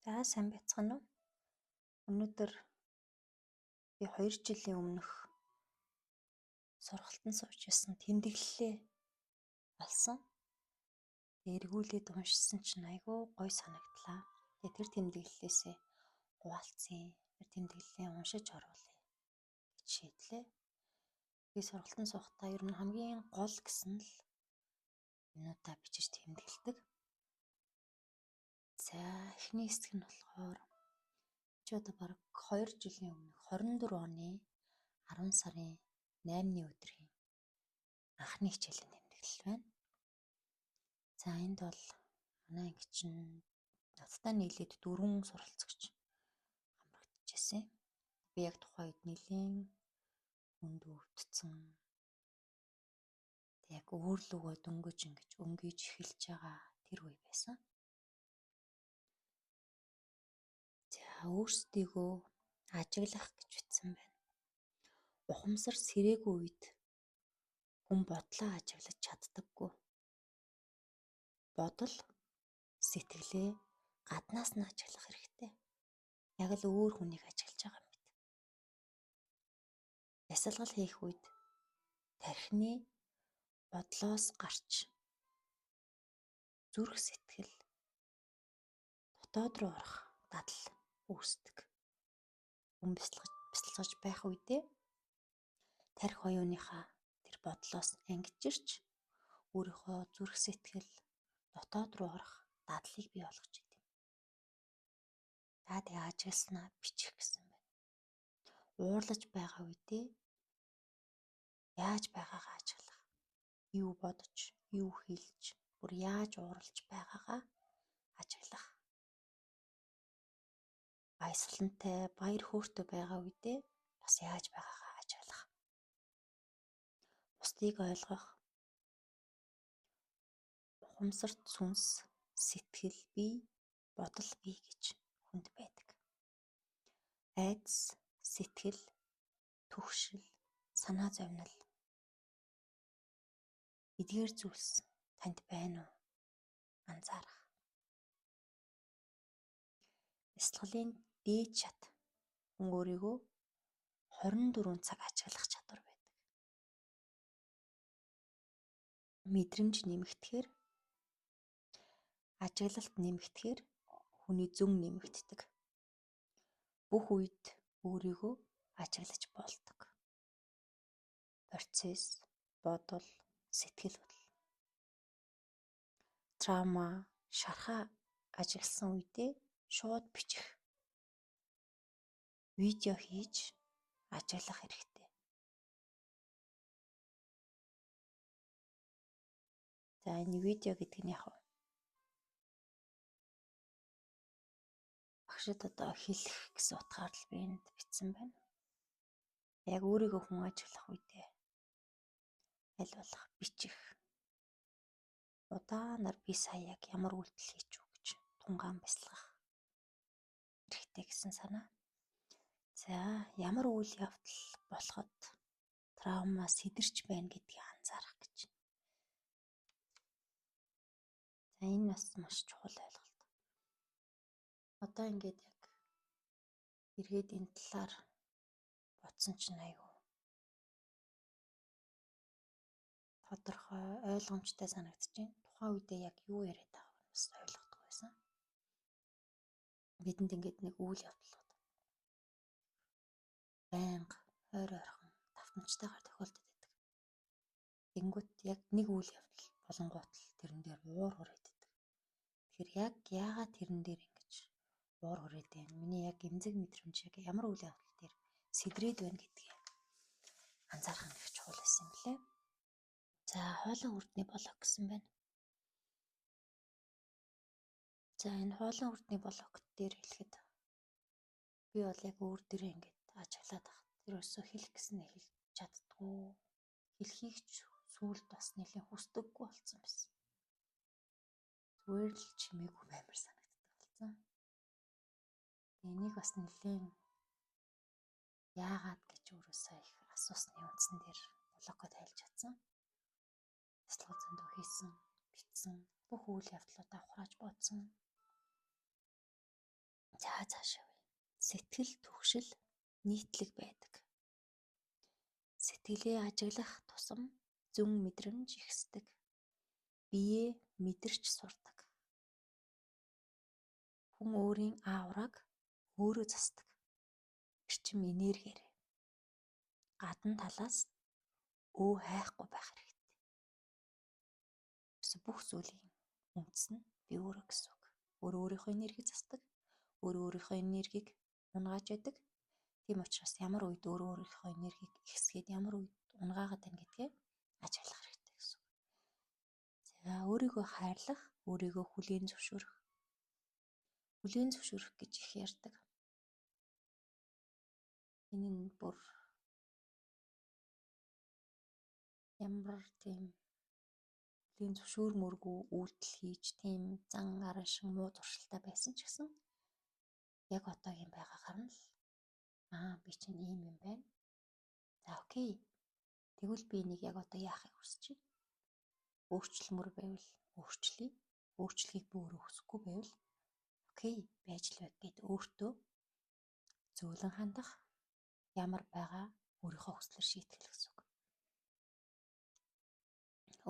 За сайн байцгаана уу? Өнөөдөр би 2 жилийн өмнөх сургалтанд сууж байсан тэмдэглэлээ олсон. Эргүүлээд уншсан чинь айгүй гоё санагдлаа. Тэгээ тэр тэмдэглэлээсээ хуваалцъя. Тэр тэмдэглэлээ уншиж оруулъя гэж шийдлээ. Би сургалтанд суухдаа ер нь хамгийн гол гэсэн л юмудаа бичиж тэмдэглэдэг. За эхний хэсэг нь болохоор чи одоо бараг 2 жилийн өмнөх 24 оны 10 сарын 8-ны өдрийн анхны хичээлийн тэмдэглэл байна. За энд бол манай анги чинь надтай нийлээд 4 суралцагч хамрагдчихжээ. Би яг тухайн үед нэлийн хүнд өвдсөн. Яг өөрлөгөө дөнгөж ингэж өнгөж эхэлж байгаа тэр үе байсан. За өөрсдийгөө ажиглах гэж бичсэн байна. Ухамсар сэрээгүй үед хүн бодлоо ажиглаж чаддаггүй. Бодол сэтгэлээ гаднаас нь ажиглах хэрэгтэй. Яг л өөр хүнийг ажиглаж байгаа юм бид. Ясалгал хийх үед тархины бодлоос гарч зүрх сэтгэл дотоод руу орох дадал үүсдэг. Хүн бясалгаж байх үедээ тархи оюуныхаа тэр бодлоос ангижирч өөрийнхөө зүрх сэтгэл дотоод руу орох дадлыг бий болгож идэв. За тэгээ ажигласнаа бичих гэсэн байна. Уурлаж байгаа үедээ яаж байгаагаа ажиглах. Юу бодож, юу хэлж, бүр яаж уурлаж байгаагаа ажиглах. Баясгалантай, баяр хөөртэй байгаа үедээ бас яаж байгаагаа ажиглах. Бусдыг ойлгох. Ухамсарт сүнс, сэтгэл бий, бодол бий гэж хүнд байдаг. Айдас, сэтгэл, түгшил, санаа зовнил. Эдгээр зүйлс танд байна уу? Анзаарах. Бясалгалын дээд шат хүн өөрийгөө 24 цаг ажиглах чадвар байдаг. Мэдрэмж нэмэгдэхээр, ажиглалт нэмэгдэхээр хүний зүн нэмэгддэг. Бүх үед өөрийгөө ажиглаж болдог. Процесс, бодол, сэтгэл хөдлөл. Траума, шархаа ажигласан үедээ шууд бичих. Видео хийж ажиглах хэрэгтэй. За энэ видео гэдэг нь яг багшид одоо хэлэх гэсэн утгаар л би энд бичсэн байна. Яг өөрийгөө хүн ажиглах үедээ аль болох бичих. Удаанаар би сая яг ямар үйлдэл хийж үү гэж тунгаан бясалгах хэрэгтэй гэсэн санаа. За ямар үйл явдал болоход травма сидэрч байна гэдгийг анзаарах гэж. За энэ бас маш чухал ойлголт. Одоо ингээд яг эргээд энэ талаар бодсон чинь айгүй тодорхой ойлгомжтой санагдчихэв. Тухайн үедээ яг юу яриад байгааг нь бас ойлгохгүй байсан. Бидэнд ингээд нэг үйл явдлууд байнга ойр ойрхон давтамжтайгаар тохиолдод байдаг. Тэнгүүт яг нэг үйл явдал болонгууд л тэрэн дээр уур хүрээдэг. Тэгэхээр яг яагаад тэрэн дээр ингэж уур хүрээд байна? Миний яг эмзэг мэдрэмж яг ямар үйл явдал дээр сэдрээд байна гэдгийг анзаарах нь их чухал байсан юм лээ. За хоолой үрдний блог гэсэн байна. За энэ хоолой үрдний блог дээр хэлэхэд би бол яг өөр дээрээ ингэж ажиглаад байгаа. Тэрөөсөө хэлэх гэснээ хэлж чаддгүй. Хэлхийг ч сүүлд бас нэлээд хүсдэггүй болсон байсан. Зүгээр л чимээгүй баймар санагддаг болсон. Энийг бас нэлээд яагаад гэж өөрөөсөө их асуусны үндсэн дээр блогоо тайлж чадсан. Бясалгал зөндөө хийсэн, бичсэн, бүх үйл явдлуудаа ухрааж бодсон. цаашаа вэ. Сэтгэл түгшил нийтлэг байдаг. Сэтгэлээ ажиглах тусам зүн мэдрэмж ихсдэг. Биеэ мэдэрч сурдаг. Хүн өөрийн аавраг өөрөө засдаг. Эрчим энергиэр. Гадна талаас өө хайхгүй байх хэрэгтэй. Бүх зүйлийн үндэс нь би өөрөө гэсэн үг. Өөрийнхөө энерги засдаг. Өөрийнхөө энергийг унгааж яадаг. Тийм учраас ямар үед өөрийнхөө энергийг ихсгээд ямар үед унгаагаад байна гэдгээ ажиглах хэрэгтэй гэсэн үг. За өөрийгөө хайрлах, өөрийгөө хүлээн зөвшөөрөх. Хүлээн зөвшөөрөх гэж их ярьдаг. Энэ нь бүр ямар тийм хүлээн зөвшөөрмөргүй үйлдэл хийж тийм зан аран шиг муу зуршилтай байсан ч гэсэн яг одоогийн байгаагаар нь л би чинь ийм юм байна. За окей. Тэгвэл би энийг яг одоо яахыг хүсэж байна. Өөрчлөлмөр байвал өөрчлөе. Өөрчлөхийг би өөрөө хүсэхгүй байвал окей, байж л байг гэд өөртөө зөөлөн хандах, ямар байгаа өөрийнхөө хүслээр шийтгэх гэсэн үг.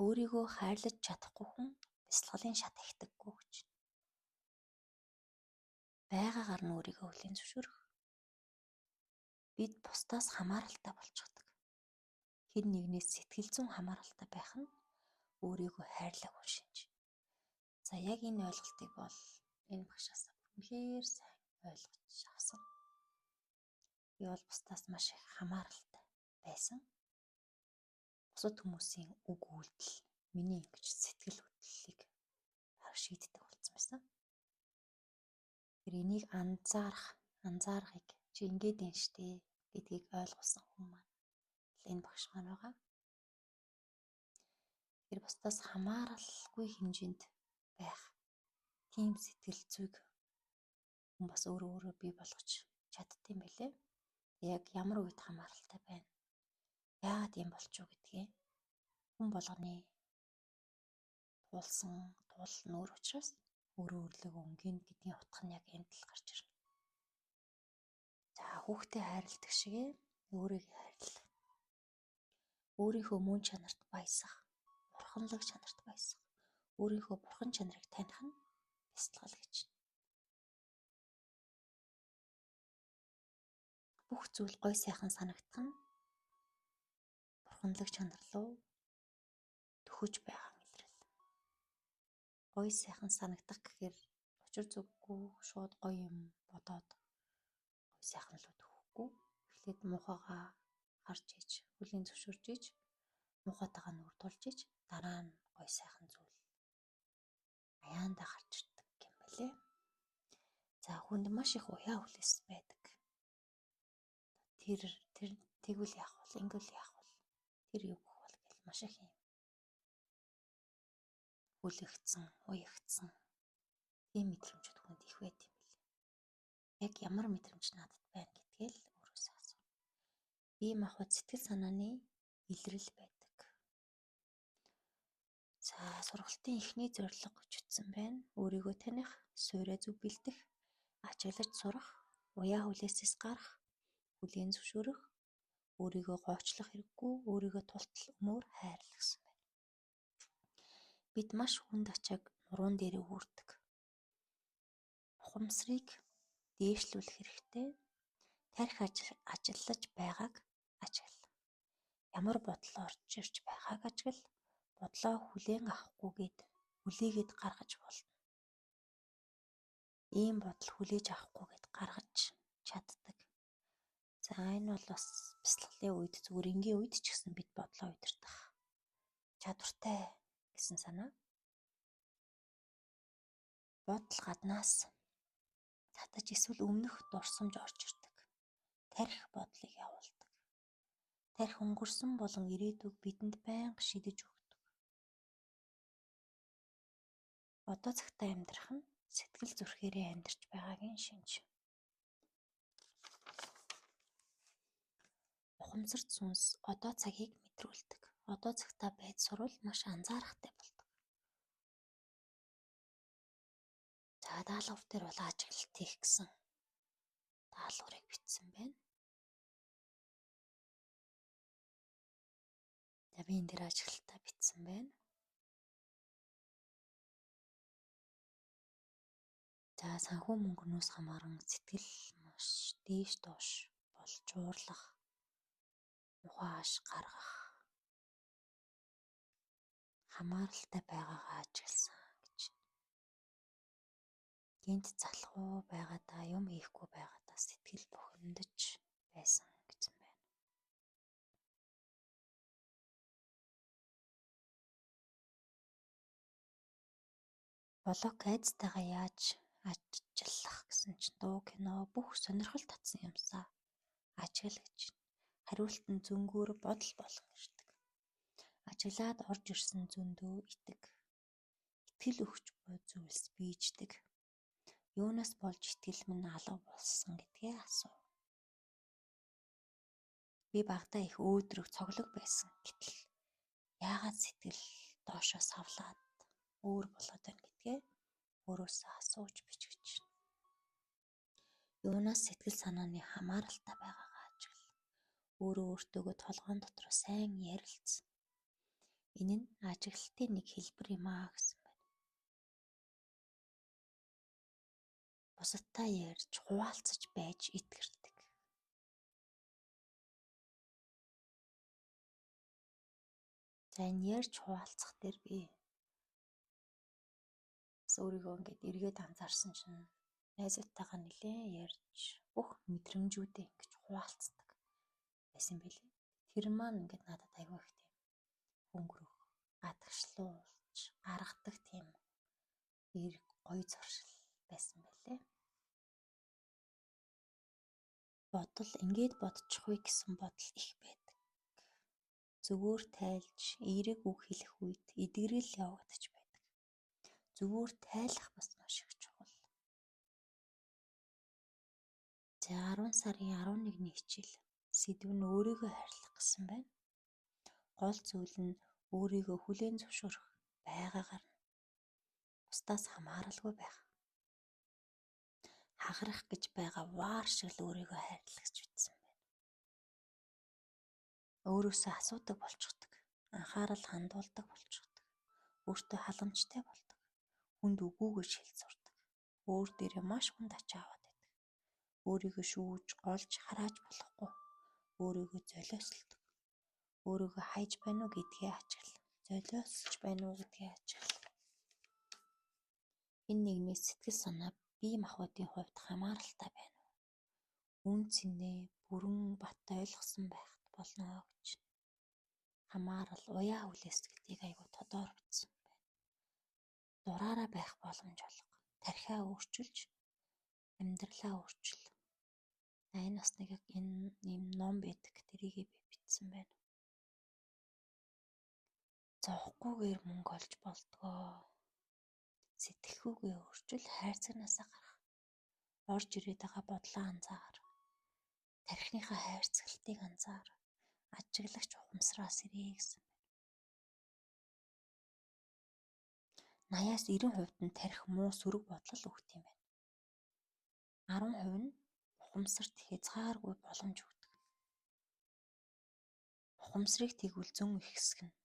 Өөрийгөө хайрлаж чадахгүй хүн бясалгалын шат ихтэггүй гэж. Байгаагаар нь өөрийгөө хүлээн зөвшөөрөх. Бид бусдаас хамааралтай болчихдог. Хэн нэгнээс сэтгэл зүйн хамааралтай байх нь өөрийгөө хайрлах хүн шинж. За яг энэ ойлголтыг бол энэ багшаас үнэхээр сайн ойлгож авсан. Би бол бусдаас маш их хамааралтай байсан. Бусад хүмүүсийн үг үйлдэл миний ингэж сэтгэл хөдлөлийг шийддэг болсон байсан. Тэр энийг анзаарахыг чи ингэж юм штэ гэдгийг ойлгуулсан хүн маань энэ багш маань байгаа. Тэр бусдаас хамааралгүй хэмжээнд байх тийм сэтгэл зүйг хүн бас өөрөө бий болгож чаддсан байлээ. Яг ямар үед хамааралтай байна. Яагаад юм болчих вэ гэдгээ хүн болгоны туул нөр учраас өөрөө өөрлөгөө өнгөн гэдгийн утга нь яг энд л гарч ирнэ. За хүүхдээ хайрладаг шигэ өөрийгөө хайрлах. Өөрийнхөө мөн чанарт баясах, бурханлаг чанарт баясах. Өөрийнхөө бурхан чанарыг таних нь бясалгал гэж. Бүх зүйл гой сайхан санагдах нь бурханлаг чанар руу төхөж байгаа илрэл. Гой сайхан санагдах гэхээр учир зүггүй шууд гоё юм бодоод гой сайхан руу төхөхгүй. Эхлээд муухайгаа харж иж, хүлээн зөвшөөрж иж, муухайтайгаа нүр тулж иж, дараа нь гой сайхан зүйл аяанда гарч ирдэг юм байлээ. За хүнд маш их уяа хүлээс байдаг. Тэр тэгвэл яах вэ? Ингэвэл яах вэ? Тэр юу гэх бол гэл маш их юм. Хүлэгцэн, уягцсан тийм мэдрэмжүүд хүнд их байт юм билээ. Яг ямар мэдрэмж надад байна гэдгээ л өөрөөсөө асуу. Бие махбод сэтгэл санааны илрэл байдаг. За сургалтын эхний зорилго гэж утсан байна. Өөрийгөө таних, суурь зүг бэлдэх, ажиглаж сурах, уяа хүлээсээс гарах, хүлээн зөвшөөрөх, өөрийгөө гоочлох хэрэггүй, өөрийгөө тултал өмөр хайрлах гэсэн байна. Бид маш хүнд ачааг нуруунд дээрээ үүрдэг. Ухамсарыг дээшлүүлэх хэрэгтэй. Тарих ажиллаж байгааг ажигла. Ямар бодол орж ирж байгааг ажигла. Бодлоо хүлээн авахгүйгээд үлээгээд гаргаж болно. Ийм бодол хүлээж авахгүйгээд гаргаж чаддаг. За энэ бол бас бясалгалын үед зүгээр энгийн үед ч гэсэн бид бодлоо удирдах чадвартай гэсэн санаа. Бодол гаднаас татаж эсвэл өмнөх дурсамж орж ирдэг. Тарих бодлыг явуулдаг. Тарих өнгөрсөн болон ирээдүйг бидэнд байнга шидэж өгдөг. Одоо цагтаа амьдрах нь сэтгэл зүрхээрээ амьдарч байгаагийн шинж. Ухамсарт сүнс одоо цагийг мэдрүүлдэг. Одоо цагтаа байж сурвал маш анзаарахтай болдог. За даалгавар дээр бол ажиглалт хийх гэсэн даалгаврыг бичсэн байна. За би энэ дээр ажиглалтаа бичсэн байна. За санхүү мөнгөнөөс хамааран сэтгэл маш дээш доош болж уурлах, ухааш гаргах, хамааралтай байгаагаа ажигласан гэж. Гинт залхуу байгаадаа юм хийхгүй байгаадаа сэтгэл бухимдаж байсан гэсэн байна. Болог айцтайгаа яаж ажиллах гэсэн чинь дуу кино бүх сонирхол татсан юмсаа ажигла гэж. Хариулт нь зөнгөөр бодол болгон ирдэг. Ажиглаад орж ирсэн зөндөө итэг. Итгэл өгч буй зүйлс биеждэг. Юунаас болж итгэл минь алга болсон гэдгээ асуув. Би багадаа их өөдрөг цоглог байсан. Гэтэл яагаад сэтгэл доошоо савлаад өөр болоод байна гэдгээ өөрөөсөө асууж бичгэж байна. Юунаас сэтгэл санааны хамааралтай байгаагаа ажигла. Өөрөө өөртөөгөө толгоон дотор сайн ярилцсан. Энэ нь ажиглалтын нэг хэлбэр юм аа гэсэн байна. Бусадтай ярьж хуваалцаж байж итгэрдэг. За энэ ярьж хуваалцах дээр би өөрийгөө ингээд эргээд анзаарсан чинь найзуудтайгаа нэлээд ярьж бүх мэдрэмжүүдээ ингэж хуваалцдаг байсан билээ. Тэр маань ингээд надад аягүй их тийм хөнгөрөх, гадагшлуулж гаргадаг тийм эрг гоё зуршил байсан байлээ. Бодол ингээд бодчихгүй гэсэн бодол их байдаг. Зүгээр тайлж эерэг үг хэлэх үед эдгэрэл явагдаж байдаг. Зүгээр тайлах бас маш их чухал. За 10 сарын 11-ний хичээл сэдв нь өөрийгөө хайрлах гэсэн байна. Гол зүйл нь өөрийгөө хүлээн зөвшөөрөх байгаагаар нь бусдаас хамааралгүй байх. Хагарах гэж байгаа ваар шиг л өөрийгөө хайрлах гэж бичсэн байна. Өөрөөсөө асуудаг болчихдог. Анхаарал хандуулдаг болчихдог. Өөртөө халамжтай болдог. Хүнд үгүйгээр шил зурдаг. Өөр дээрээ маш хүнд ачаа аваад байдаг. Өөрийгөө шүүж, голж харааж болохгүй. Өөрийгөө золиослдог. Өөрийгөө хайж байна уу гэдгээ ажигла. Золиосч байна уу гэдгээ ажигла. Энэ нэгнээс сэтгэл санаа бие махбодын хувьд хамааралтай байна уу? Үн цэнээ бүрэн бат ойлгосон байхад болно гэж. Хамаарал уяа хүлээс гэдгийг айгүй тодор бичсэн байна. Дураараа байх боломж олго. Тархиа өөрчилж, амьдралаа өөрчил. Энэ бас нэг энэ юм ном байдаг. Тэрийг би бичсэн байна. Зовхгүйгээр мөнгө олж болдгоо. Сэтгэхүйгээ өөрчил, хайрцагнаасаа гарах. Орж ирээд байгаа бодлоо анзаар. Тархиныхаа хайрцагтыг анзаар. Ажиглагч ухамсараас ирээ гэсэн байна. 80-аас 90% нь тархи муу сөрөг бодол өгт юм байна. 10% нь ухамсарт хязгааргүй боломж өгдөг. Ухамсарыг тэгвэл зөн их хэсэг нь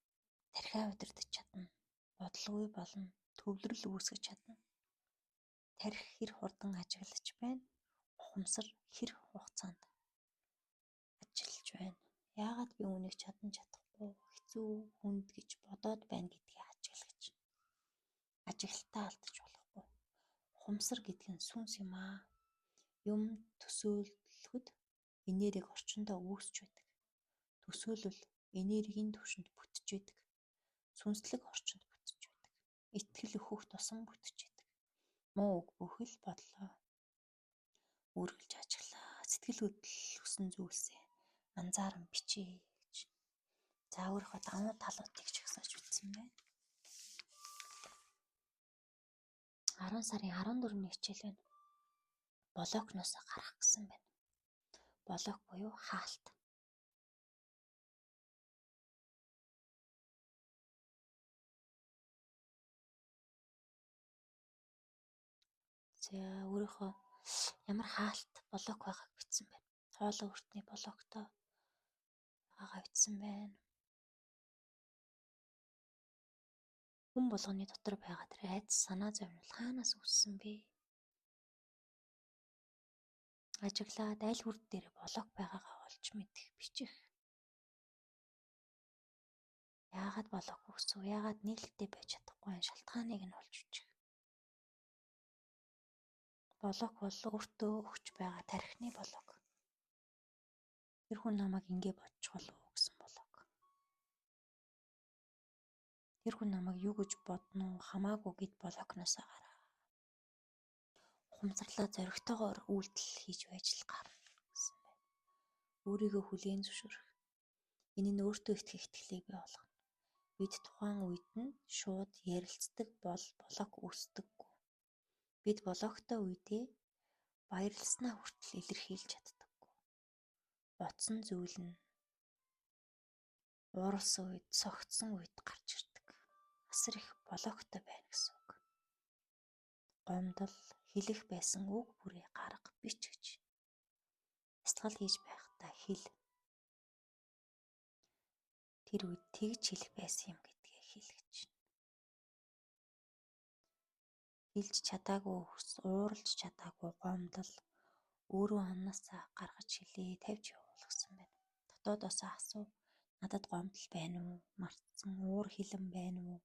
тархиа удирдах чадна. Бодлогоо болно. Төвлөрөл үүсгэж чадна. Тархи хэр хурдан ажиглаж байна. Ухамсар хэр хугацаанд ажиллаж байна. Яагаад би үүнийг чадахгүй хэцүү хүнд гэж бодоод байна гэдгийг ажиглагч. Ажиглалтаа алдаж болохгүй. Ухамсар гэдэг нь сүнс юм аа. Юм төсөөлөхөд энерги орчиндөө үүсч байдаг. Төсөөлөл энергийн түвшинд бүтэж байдаг. Сүнслэг орчинд бүтэж байдаг. Итгэл өгөх тусам бүтэж байдаг. Муу үг бүхэл бодлоо үргэлж ажиглаа. Сэтгэл хөдлөл өсөн зүйлсээ анзааран бичээ гэж. За өөрийнхөө давуу талуудыг ч ихсэж бичсэн байна. 10 сарын 14-ний хичээл байна. Блокноос гарах гэсэн байна. Блок буюу хаалт. За өөрийнхөө ямар хаалт блок байгааг бичсэн байна. Хоолой өртний блоктой байгаагаа бичсэн байна. Хүн болгоны дотор байгаа тэр айдас санаа зовнил хаанаас үүссэн бэ? Ажиглаад аль хүрд дээр блок байгаагаа олж мэдэх, бичих. Яагаад блок үүсв? Яагаад нийлэлтэй байж чадахгүй шалтгааныг нь олж бичих. Блок бол өөртөө өгч байгаа тархины блок. Тэр хүн намайг ингэ бодчих болов уу гэсэн блок. Тэр хүн намайг юу гэж бодно уу хамаагүй гэд блокноос гараа. Ухамсарлаа зоригтойгоор үйлдэл хийж байж л гарна гэсэн байна. Өөрийгөө хүлээн зөвшөөрөх. Энэ нь өөртөө итгэх итгэлийг бий болгоно. Бид тухайн үед нь шууд ярилцдаг бол блок үүсдэггүй. Бид блоктой үедээ баярлснаа хүртэл илэрхийлж чаддаггүй. Бодсон зүйл нь ууралсан үед, согтсон үед гарч ирдэг. Асар их блоктой байна гэсэн үг. Гомдол, хэлэх байсан үг бүрээ гарга бич гэж. Бясалгал хийж байхдаа хэл. Тэр үед тэгж хэлэх байсан юм гэдгээ хэл гэж. Хэлж чадаагүй хүс, ууралж чадаагүй гомдол өөрөө амнаасаа гаргаж хэлээ тавьж явуул гэсэн байна. Дотоодоос асуу. Надад гомдол байна уу? Мартсан уур хилэн байна уу?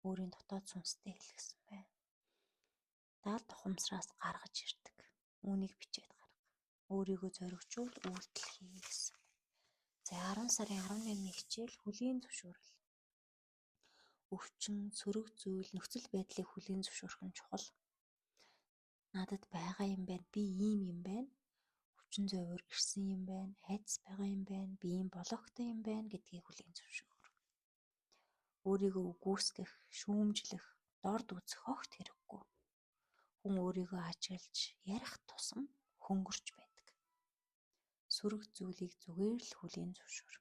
Өөрийн дотоод сүнстэй хэлсэн байна. Даалт ухамсараас гаргаж ирдэг. Үүнийг бичээд гарга. Өөрийгөө зоригжуул үйлдэл хий гэсэн. За 10 сарын 11-ний хичээл хүлийн зөвшөөрөл. Өвчин, сөрөг зүйл, нөхцөл байдлыг хүлийн зөвшөөрөх нь чухал. Надад байгаа юм байна. Би ийм юм байна. Өвчин зовөр ирсэн юм байна. Айдас байгаа юм байна. Би ийм блоктой юм байна гэдгийг хүлийн зөвшөөрөх. Өөрийгөө үгүйсгэх, шүүмжлэх, дорд үзэх огт хэрэггүй. Хүн өөрийгөө ажиглаж, ярих тусам хөнгөрч байдаг. Сөрөг зүйлийг зүгээр л хүлийн зөвшөөр.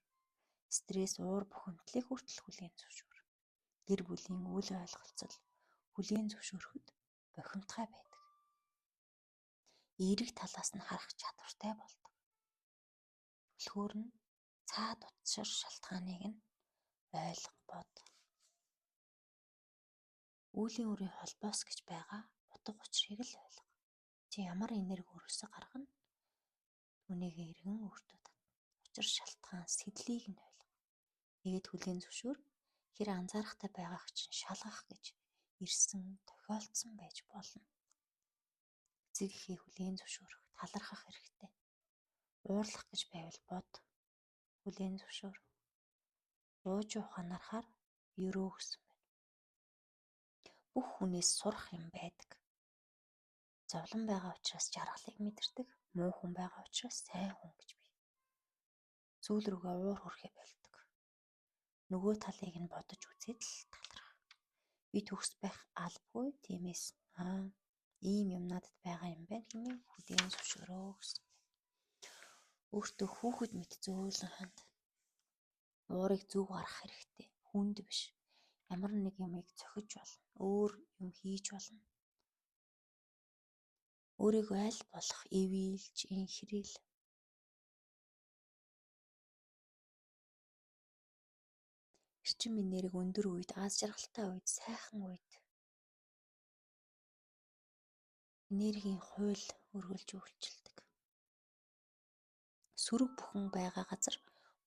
Стресс, уур бухимдлыг хүртэл хүлийн зөвшөөр. Гэр бүлийн үйл ойлголцол хүлийн зөвшөөрөхөд бохимдгай байдаг. Эерэг талаас нь харах чадвартай болдог. Түлхүүр нь цаад утсаар шалтгааныг нь ойлго бод. Үүлийн үрийн холбоос гэж байгаа утга учирыг л ойлго. Чи ямар энерги өрөөсө гаргана? Түүнийг эргэн өөртөө татна. Учир шалтгаан сэдлийг нь ойлго. Тэгээд хүлийн зөвшөөр хэр анзаарахтай байгааг чинь шалгах гэж ирсэн, тохиолдсон байж болно. Эцэг эхээ хүлийн зөвшөөрөх, талархах хэрэгтэй. Уурлах гэж байвал бод. Хүлийн зөвшөөр. Ууж ухаанарахаар ерөө гэсэн байна. Бүх хүнээс сурах юм байдаг. Зовлон байгаа учраас жаргалыг мэдэрдэг, муу хүн байгаа учраас сайн хүн гэж бий. Сүүл рүүгээ уур хүрхээ болдог. Нөгөө талыг нь бодож үзээд л талархах. Би төгс байх албагүй, тиймээс ийм юм надад байгаа юм байна хэмээн хүлийн зөвшөөрөө гэсэн. Өөртөө хүүхэд мэт зөөлөн ханд. Уурыг зөв гаргах хэрэгтэй. Хүнд биш. Ямар нэг юмыг цохиж болно. Өөр юм хийж болно. Өөрийгөө аль болох эвийлж, инхрийл. Эрчим энерги өндөр үед, аз жаргалтай үед, сайхан үед энергийн хууль өргөлж үйлчилдэг. Сөрөг бүхэн байгаа газар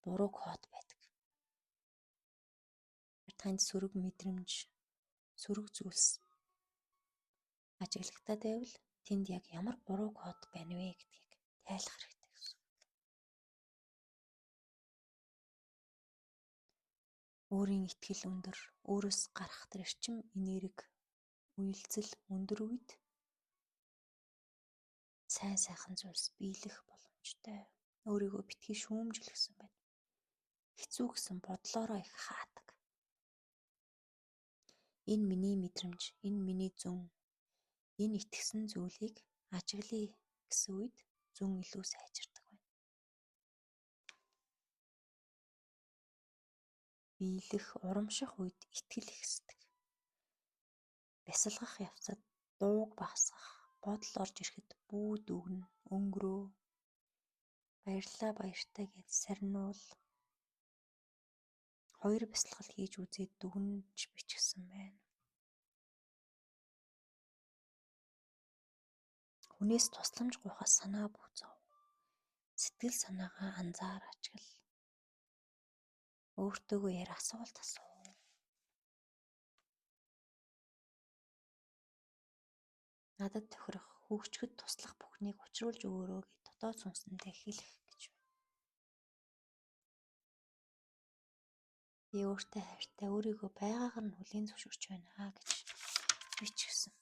буруу код байдаг. Танд сөрөг мэдрэмж, сөрөг зүйлс ажиглагтаад байвал тэнд яг ямар буруу код байна вэ гэдгийг тайлах хэрэгтэй гэсэн. Өөрийн итгэл өндөр, өөрөөс гарах тэр эрчим энерги үйлцэл өндөр үед сайн сайхан зүйлс биелэх боломжтой. Өөрийгөө битгий шүүмжлэх байна. Хэцүү гэсэн бодлоороо их хаадаг. Энэ миний мэдрэмж, энэ миний зүн, энэ итгэсэн зүйлийг ажиглая гэсэн үед зүн илүү сайжирдаг байна. Биелэх, урамших үед итгэл ихсдэг. Бясалгах явцад дууг багасгах, бодол орж ирэхэд бүүд өгнө, өнгөрөө. Баярлалаа, баяртай гэж сарниул. Хоёр бясалгал хийж үзээд дүгнэж бичгсэн байна. Хүнээс тусламж гуйхаас санаа бүүцэв. Сэтгэл санаагаа анзаарч гэл. Өөртөөгөө яар асуулт асуу. Надад тохирох хөгжгөд туслах бүхнийг учруулж өгөөрэй гэж дотоод сүнсэндээ хэлэх гэж байна. Би өөртөө хайртай, өөрийгөө байгаагаар нь хүлээн зөвшөөрч байна гэж бичгсэн.